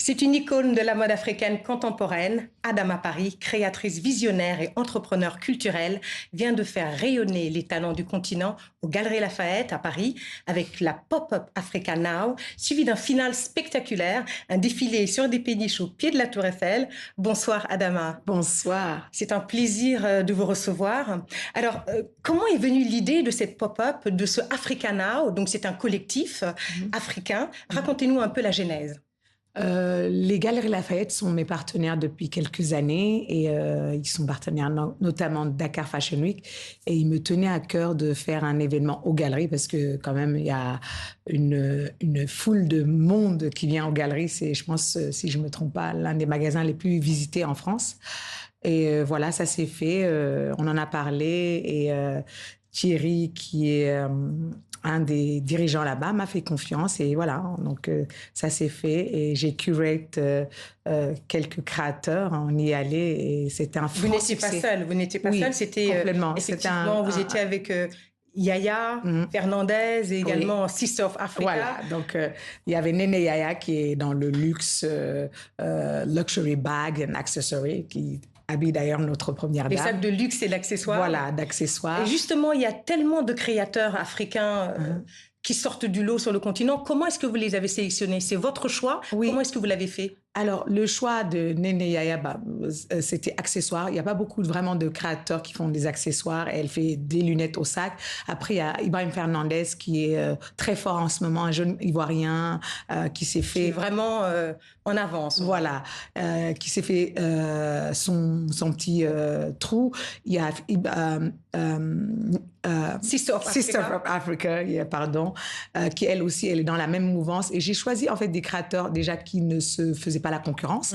C'est une icône de la mode africaine contemporaine. Adama Paris, créatrice visionnaire et entrepreneur culturel, vient de faire rayonner les talents du continent aux Galeries Lafayette à Paris avec la Pop-Up Africa Now, suivi d'un final spectaculaire, un défilé sur des péniches au pied de la Tour Eiffel. Bonsoir Adama. Bonsoir. C'est un plaisir de vous recevoir. Alors, comment est venue l'idée de cette Pop-Up, de ce Africa Now? Donc c'est un collectif africain. Racontez-nous un peu la genèse. Les Galeries Lafayette sont mes partenaires depuis quelques années et ils sont partenaires notamment de Dakar Fashion Week et ils me tenaient à cœur de faire un événement aux Galeries parce que quand même il y a une foule de monde qui vient aux Galeries. C'est, je pense, si je me trompe pas, l'un des magasins les plus visités en France. Et voilà, ça s'est fait. On en a parlé et Thierry, qui est un des dirigeants là-bas, m'a fait confiance et voilà, donc ça s'est fait et j'ai curate quelques créateurs, on y allait et c'était un Vous n'étiez pas seul, c'était complètement. effectivement, vous étiez avec Yaya, Fernandez et également Sister of Africa. Voilà, donc il y avait Néné Yaya qui est dans le luxe, luxury bag and accessory, qui habille d'ailleurs notre première dame. Les sacs de luxe et l'accessoire. Voilà, d'accessoires. Et justement, il y a tellement de créateurs africains qui sortent du lot sur le continent. Comment est-ce que vous les avez sélectionnés? C'est votre choix? Oui. Comment est-ce que vous l'avez fait? Alors, le choix de Néné Yaya, c'était accessoires. Il n'y a pas beaucoup vraiment de créateurs qui font des accessoires. Elle fait des lunettes au sac. Après, il y a Ibrahim Fernandez qui est très fort en ce moment, un jeune Ivoirien qui s'est fait... Qui est vraiment en avance. Voilà, qui s'est fait son petit trou. Il y a... Sister of Africa, yeah, pardon, qui elle aussi, elle est dans la même mouvance. Et j'ai choisi en fait des créateurs déjà qui ne se faisaient pas la concurrence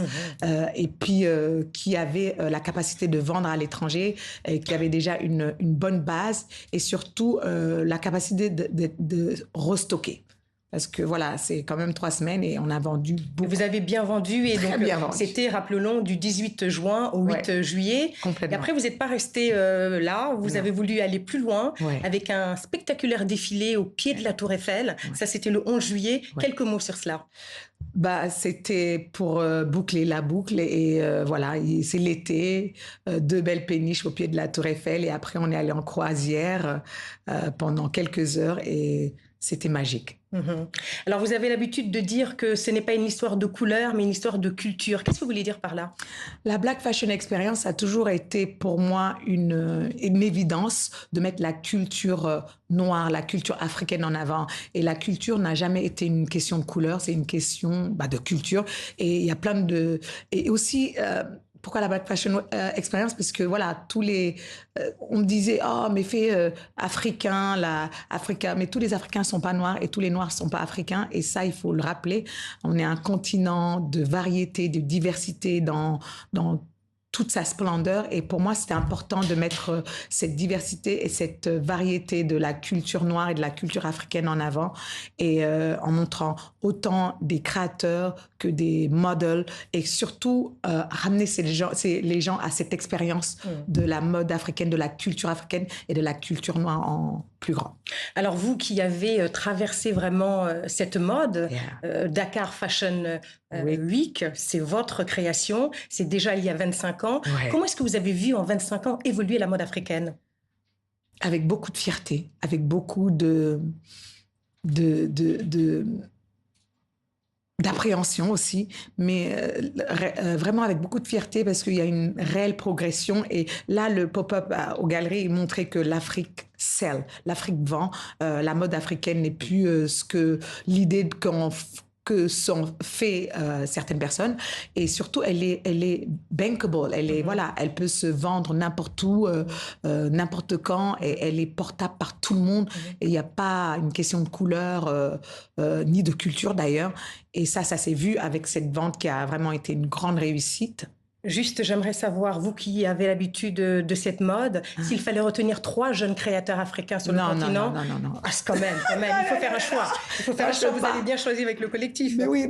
et puis qui avaient la capacité de vendre à l'étranger, et qui avaient déjà une bonne base et surtout la capacité de restocker. Parce que voilà, c'est quand même 3 semaines et on a vendu beaucoup. Vous avez bien vendu et donc c'était, rappelons-le, du 18 juin au 8 juillet. Complètement. Et après, vous n'êtes pas resté là, vous avez voulu aller plus loin avec un spectaculaire défilé au pied de la Tour Eiffel. Ça, c'était le 11 juillet. Quelques mots sur cela. C'était pour boucler la boucle et voilà, c'est l'été, 2 belles péniches au pied de la Tour Eiffel et après on est allé en croisière pendant quelques heures et c'était magique. Alors, vous avez l'habitude de dire que ce n'est pas une histoire de couleur, mais une histoire de culture. Qu'est-ce que vous voulez dire par là? La Black Fashion Experience a toujours été pour moi une évidence de mettre la culture noire, la culture africaine en avant. Et la culture n'a jamais été une question de couleur, c'est une question de culture. Et il y a plein de... Et aussi... pourquoi la Black Fashion Experience? Parce que voilà, on me disait, oh, mais fais africain, mais tous les Africains sont pas noirs et tous les noirs sont pas africains. Et ça, il faut le rappeler. On est un continent de variété, de diversité dans toute sa splendeur. Et pour moi, c'était important de mettre cette diversité et cette variété de la culture noire et de la culture africaine en avant et en montrant autant des créateurs que des modèles et surtout ramener les gens à cette expérience de la mode africaine, de la culture africaine et de la culture noire en plus grand. Alors vous qui avez traversé vraiment cette mode, Dakar Fashion Week, c'est votre création, c'est déjà il y a 25 ans. Comment est-ce que vous avez vu en 25 ans évoluer la mode africaine? Avec beaucoup de fierté, avec beaucoup d'appréhension aussi, mais vraiment avec beaucoup de fierté parce qu'il y a une réelle progression. Et là, le pop-up aux Galeries montrait que l'Afrique sell, l'Afrique vend. La mode africaine n'est plus ce que l'idée que sont fait certaines personnes et surtout elle est bankable, elle peut se vendre n'importe où, n'importe quand et elle est portable par tout le monde et il n'y a pas une question de couleur ni de culture d'ailleurs et ça s'est vu avec cette vente qui a vraiment été une grande réussite. Juste, j'aimerais savoir, vous qui avez l'habitude de cette mode, s'il fallait retenir 3 jeunes créateurs africains sur le continent. Non. Ah, quand même, il faut faire un choix. Vous avez bien choisi avec le collectif. Mais oui,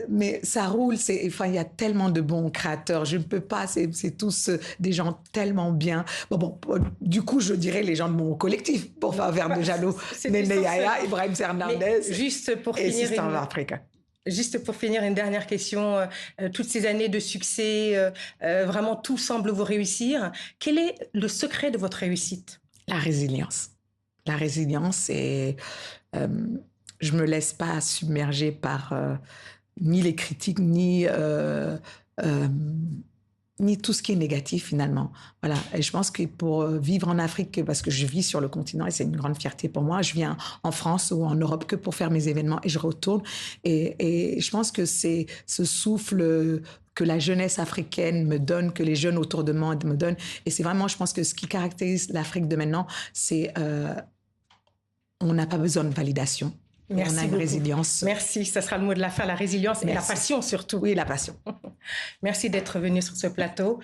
mais ça roule. Il y a tellement de bons créateurs. Je ne peux pas, c'est tous des gens tellement bien. Bon, du coup, je dirais les gens de mon collectif pour faire verre de jaloux. Néné Yaya, Ibrahim Fernandez. Juste pour finir. Et Sister of Africa. Juste pour finir, une dernière question. Toutes ces années de succès, vraiment tout semble vous réussir. Quel est le secret de votre réussite? La résilience. La résilience et je me laisse pas submerger par ni les critiques, euh, ni tout ce qui est négatif finalement. Voilà. Et je pense que pour vivre en Afrique, parce que je vis sur le continent et c'est une grande fierté pour moi, je viens en France ou en Europe que pour faire mes événements et je retourne. Et je pense que c'est ce souffle que la jeunesse africaine me donne, que les jeunes autour de moi me donnent. Et c'est vraiment, je pense que ce qui caractérise l'Afrique de maintenant, c'est on n'a pas besoin de validation. Merci On a une beaucoup. résilience. Merci, ça sera le mot de la fin, la résilience. Merci. Et la passion surtout. Oui, la passion. Merci d'être venu sur ce plateau.